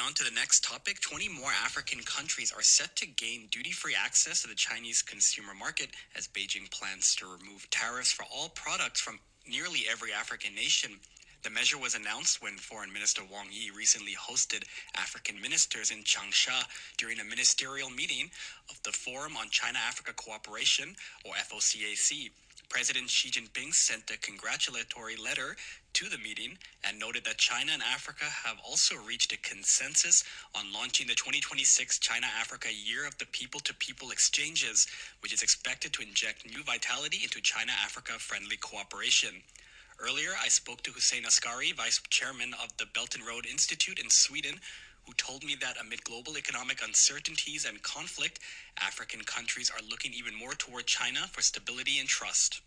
on to the next topic. 20 more African countries are set to gain duty-free access to the Chinese consumer market as Beijing plans to remove tariffs for all products from nearly every African nation. The measure was announced when Foreign Minister Wang Yi recently hosted African ministers in Changsha during a ministerial meeting of the Forum on China-Africa Cooperation, or FOCAC. President Xi Jinping sent a congratulatory letter to the meeting and noted that China and Africa have also reached a consensus on launching the 2026 China-Africa Year of the People-to-People Exchanges, which is expected to inject new vitality into China-Africa friendly cooperation. Earlier, I spoke to Hussein Askary, Vice Chairman of the Belt and Road Institute in Sweden, who told me that amid global economic uncertainties and conflict, African countries are looking even more toward China for stability and trust.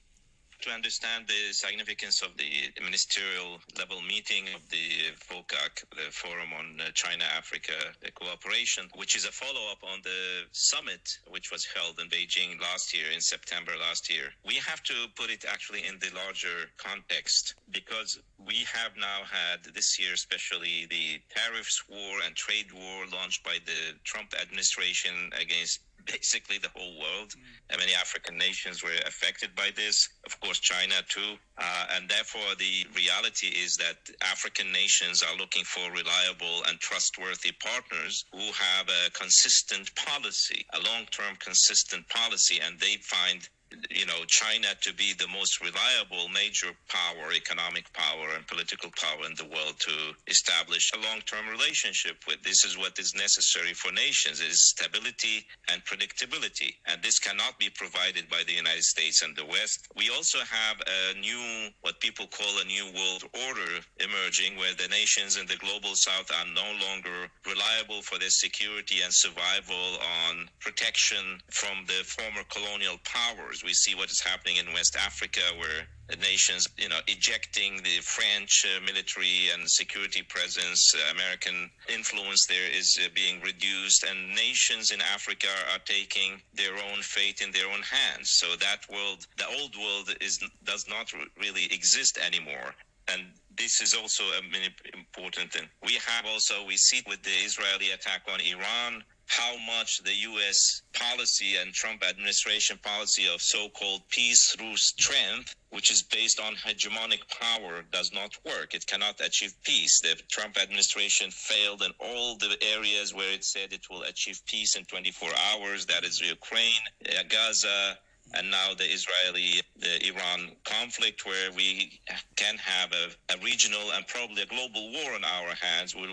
To understand the significance of the ministerial level meeting of the FOCAC, the Forum on China-Africa Cooperation, which is a follow-up on the summit which was held in Beijing last year, in September last year. We have to put it actually in the larger context, because we have now had this year especially the tariffs war and trade war launched by the Trump administration against basically the whole world. Many African nations were affected by this, of course China too, and therefore the reality is that African nations are looking for reliable and trustworthy partners who have a consistent policy, a long-term consistent policy, and they find China to be the most reliable major power, economic power and political power in the world to establish a long-term relationship with. This is what is necessary for nations, is stability and predictability. And this cannot be provided by the United States and the West. We also have a new, what people call a new world order emerging, where the nations in the global south are no longer reliable for their security and survival on protection from the former colonial powers. We see what is happening in West Africa, where the nations, ejecting the French military and security presence. American influence there is being reduced, and nations in Africa are taking their own fate in their own hands. So that world, the old world, does not really exist anymore. And this is also important. And we see with the Israeli attack on Iran, how much the U.S. policy and Trump administration policy of so-called peace through strength, which is based on hegemonic power, does not work. It cannot achieve peace. The Trump administration failed in all the areas where it said it will achieve peace in 24 hours. That is Ukraine, Gaza, and now the Israeli-Iran conflict, where we can have a regional and probably a global war on our hands with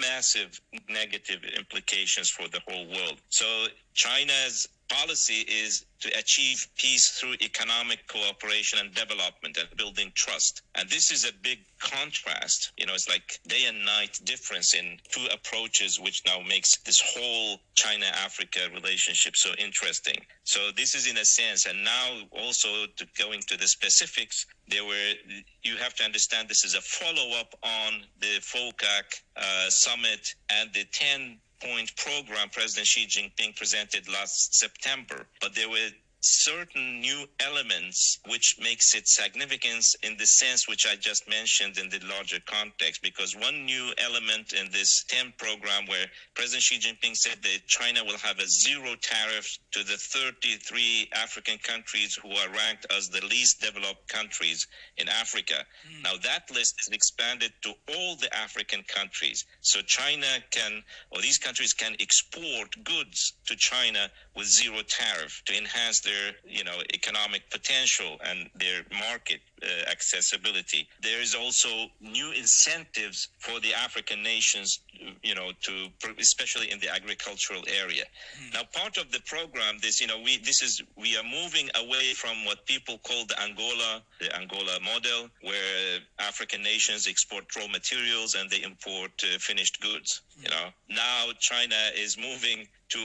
massive negative implications for the whole world. So China's policy is to achieve peace through economic cooperation and development and building trust. And this is a big contrast. It's like day and night difference in two approaches, which now makes this whole China-Africa relationship so interesting. So this is in a sense, and now also to going to the specifics, you have to understand this is a follow-up on the FOCAC summit and the 10-point program President Xi Jinping presented last September. But there were certain new elements which makes it significant in the sense which I just mentioned in the larger context, because one new element in this 10 program, where President Xi Jinping said that China will have a zero tariff to the 33 African countries who are ranked as the least developed countries in Africa. Now that list is expanded to all the African countries. So these countries can export goods to China with zero tariff to enhance their economic potential and their market accessibility. There is also new incentives for the African nations, especially in the agricultural area. Now, part of the program, we are moving away from what people call the Angola model, where African nations export raw materials and they import finished goods. Now China is moving to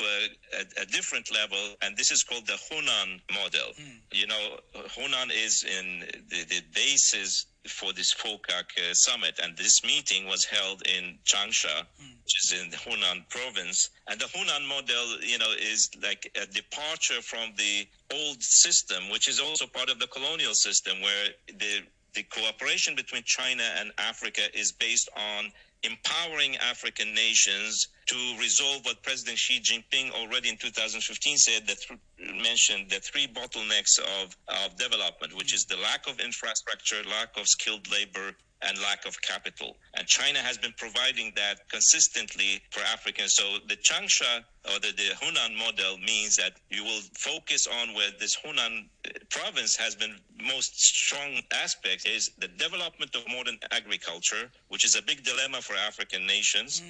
a different level, and this is called the Hunan model. Hunan is in the basis for this FOCAC summit, and this meeting was held in Changsha, which is in the Hunan province. And the Hunan model, is like a departure from the old system, which is also part of the colonial system, where the cooperation between China and Africa is based on empowering African nations to resolve what President Xi Jinping already in 2015 said, mentioned the three bottlenecks of development, which is the lack of infrastructure, lack of skilled labor, and lack of capital. And China has been providing that consistently for Africans. So the Changsha or the Hunan model means that you will focus on where this Hunan province has been most strong aspect is the development of modern agriculture, which is a big dilemma for African nations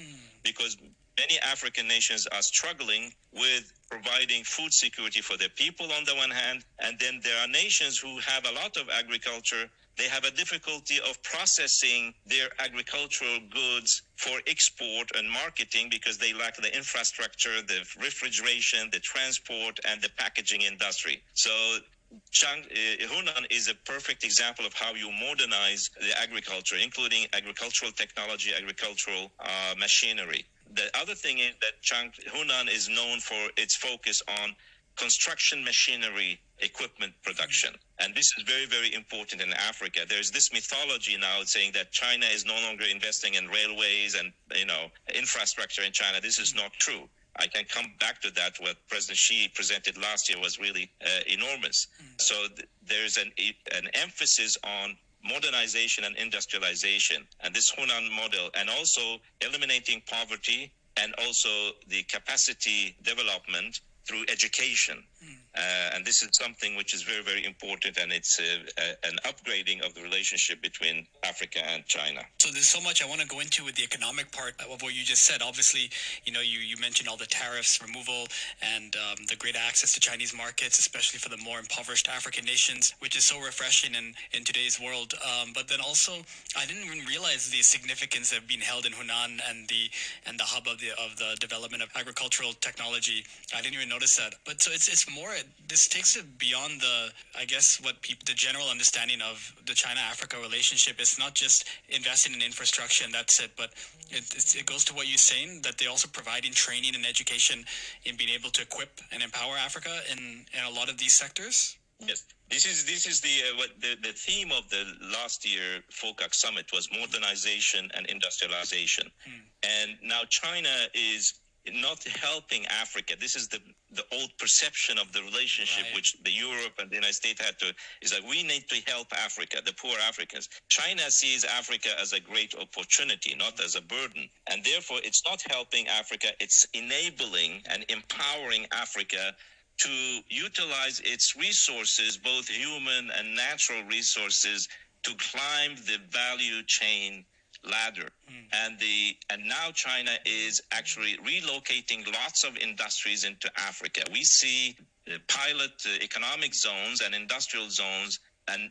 because many African nations are struggling with providing food security for their people on the one hand, and then there are nations who have a lot of agriculture. They have a difficulty of processing their agricultural goods for export and marketing because they lack the infrastructure, the refrigeration, the transport, and the packaging industry. So Hunan is a perfect example of how you modernize the agriculture, including agricultural technology, agricultural machinery. The other thing is that Hunan is known for its focus on construction machinery equipment production. And this is very, very important in Africa. There's this mythology now saying that China is no longer investing in railways and, infrastructure in China. This is not true. I can come back to that. What President Xi presented last year was really enormous. So there's an emphasis on modernization and industrialization, and this Hunan model, and also eliminating poverty and also the capacity development through education. And this is something which is very, very important, and it's an upgrading of the relationship between Africa and China. So there's so much I want to go into with the economic part of what you just said. Obviously, you mentioned all the tariffs removal and the great access to Chinese markets, especially for the more impoverished African nations, which is so refreshing in today's world. But then also, I didn't even realize the significance of being held in Hunan and the hub of the development of agricultural technology. I didn't even notice that. But so it's more. This takes it beyond the general understanding of the China-Africa relationship. It's not just investing in infrastructure and that's it, but it goes to what you're saying, that they're also providing training and education in being able to equip and empower Africa in a lot of these sectors. Yes, this is the theme of the last year FOCAC summit was modernization and industrialization, and now China is not helping Africa. This is the old perception of the relationship, right, which the Europe and the United States had to, is that we need to help Africa, the poor Africans. China sees Africa as a great opportunity, not as a burden. And therefore, it's not helping Africa, it's enabling and empowering Africa to utilize its resources, both human and natural resources, to climb the value chain ladder. And now China is actually relocating lots of industries into Africa. We see pilot economic zones and industrial zones and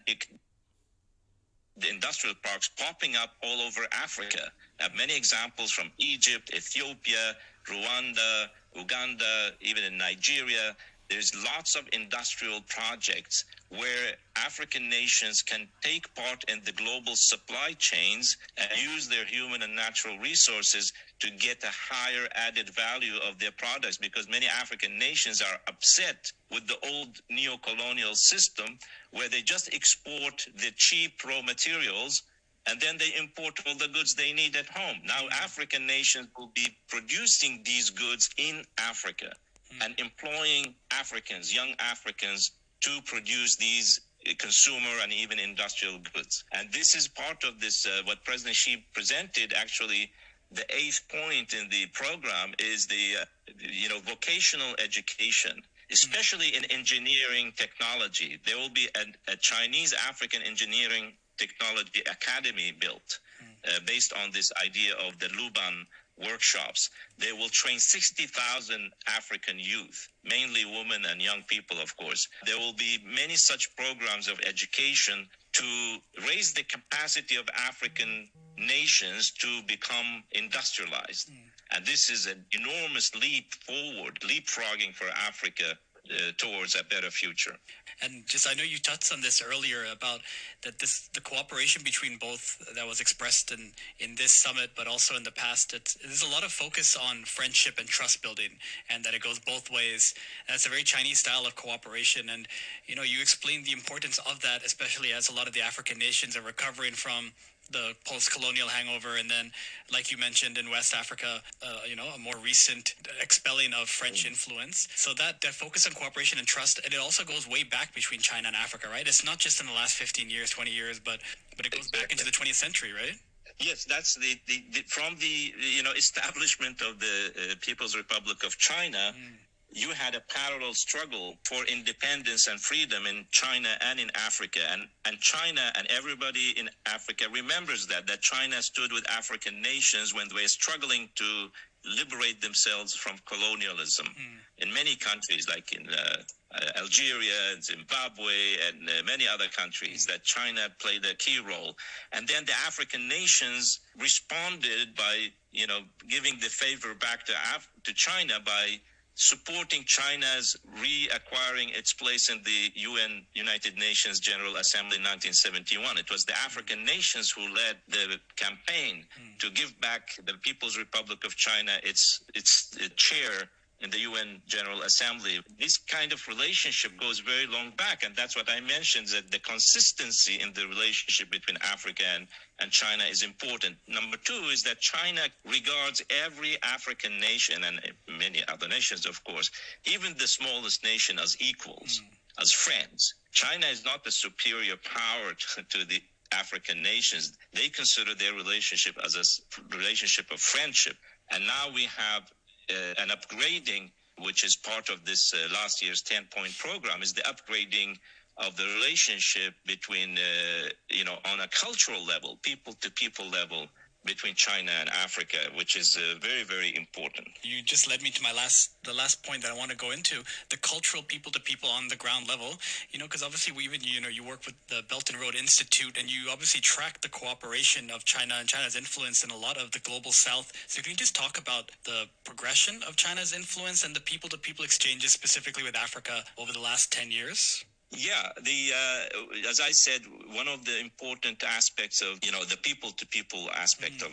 the industrial parks popping up all over Africa. I have many examples from Egypt, Ethiopia, Rwanda, Uganda, even in Nigeria. There's lots of industrial projects where African nations can take part in the global supply chains and use their human and natural resources to get a higher added value of their products, because many African nations are upset with the old neo-colonial system where they just export the cheap raw materials and then they import all the goods they need at home. Now African nations will be producing these goods in Africa and employing Africans, young Africans, to produce these consumer and even industrial goods. And this is part of this, what President Xi presented, actually, the 8th point in the program is the, vocational education, especially in engineering technology. There will be a Chinese African Engineering Technology Academy built based on this idea of the Luban workshops. They will train 60,000 African youth, mainly women and young people, of course. There will be many such programs of education to raise the capacity of African nations to become industrialized. And this is an enormous leap forward, leapfrogging for Africa towards a better future. And I know you touched on this earlier about that the cooperation between both that was expressed in this summit, but also in the past, there's a lot of focus on friendship and trust building, and that it goes both ways. And it's a very Chinese style of cooperation. And, you explained the importance of that, especially as a lot of the African nations are recovering from the post-colonial hangover, and then, like you mentioned, in West Africa, a more recent expelling of French influence. So that focus on cooperation and trust, and it also goes way back between China and Africa, right? It's not just in the last 15 years, 20 years, but it goes back into the 20th century, right? Yes, that's the from the establishment of the People's Republic of China. You had a parallel struggle for independence and freedom in China and in Africa. And China and everybody in Africa remembers that China stood with African nations when they were struggling to liberate themselves from colonialism in many countries, like in Algeria, Zimbabwe, and many other countries, that China played a key role. And then the African nations responded by, giving the favor back to China by supporting China's reacquiring its place in the United Nations General Assembly in 1971. It was the African nations who led the campaign to give back the People's Republic of China its chair in the UN General Assembly. This kind of relationship goes very long back, and that's what I mentioned, that the consistency in the relationship between Africa and China is important. Number two is that China regards every African nation, and many other nations, of course, even the smallest nation, as equals, as friends. China is not the superior power to the African nations. They consider their relationship as a relationship of friendship. And now we have an upgrading, which is part of this last year's 10-point program, is the upgrading of the relationship between, on a cultural level, people-to-people level, between China and Africa, which is very, very important. You just led me to the last point that I want to go into, the cultural people-to-people on the ground level, because obviously you work with the Belt and Road Institute, and you obviously track the cooperation of China and China's influence in a lot of the global south. So can you just talk about the progression of China's influence and the people-to-people exchanges specifically with Africa over the last 10 years? Yeah, as I said, one of the important aspects of, the people-to-people aspect of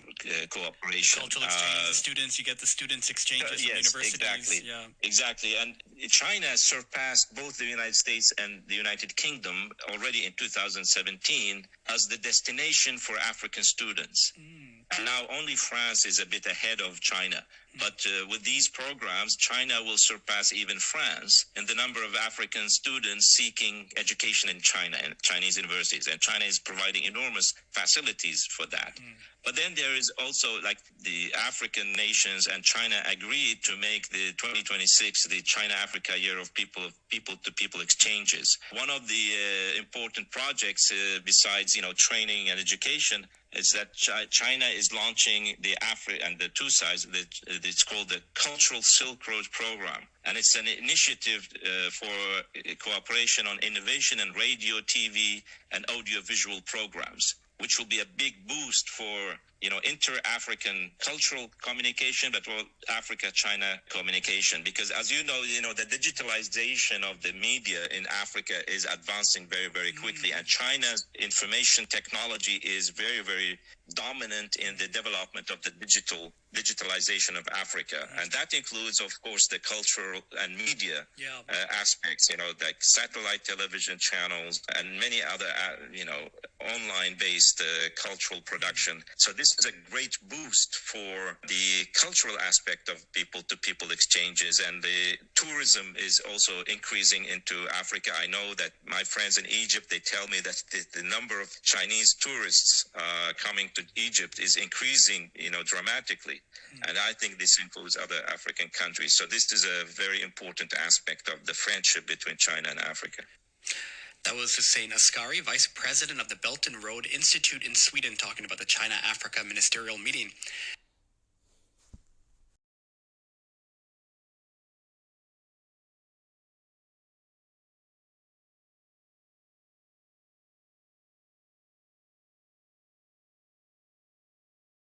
cooperation. The cultural exchanges, the students, you get the students exchanges from universities. Exactly. Yeah. Exactly. And China surpassed both the United States and the United Kingdom already in 2017 as the destination for African students. Now only France is a bit ahead of China. But with these programs, China will surpass even France in the number of African students seeking education in China and Chinese universities. And China is providing enormous facilities for that. But then there is also, like, the African nations and China agreed to make the 2026 the China-Africa Year of people-to-people exchanges. One of the important projects, besides, training and education, is that China is launching the and the two sides. It's called the Cultural Silk Road Program, and it's an initiative for cooperation on innovation in radio, TV, and audiovisual programs, which will be a big boost for inter-African cultural communication, but also Africa-China communication. Because as you know, the digitalization of the media in Africa is advancing very, very quickly, and China's information technology is very, very dominant in the development of the digitalization of Africa. And that includes, of course, the cultural and media aspects, like satellite television channels and many other, online-based cultural production. So this is a great boost for the cultural aspect of people-to-people exchanges, and the tourism is also increasing into Africa. I know that my friends in Egypt, they tell me that the number of Chinese tourists coming to Egypt is increasing, dramatically. And I think this includes other African countries. So this is a very important aspect of the friendship between China and Africa. That was Hussein Askary, Vice President of the Belt and Road Institute in Sweden, talking about the China-Africa Ministerial Meeting.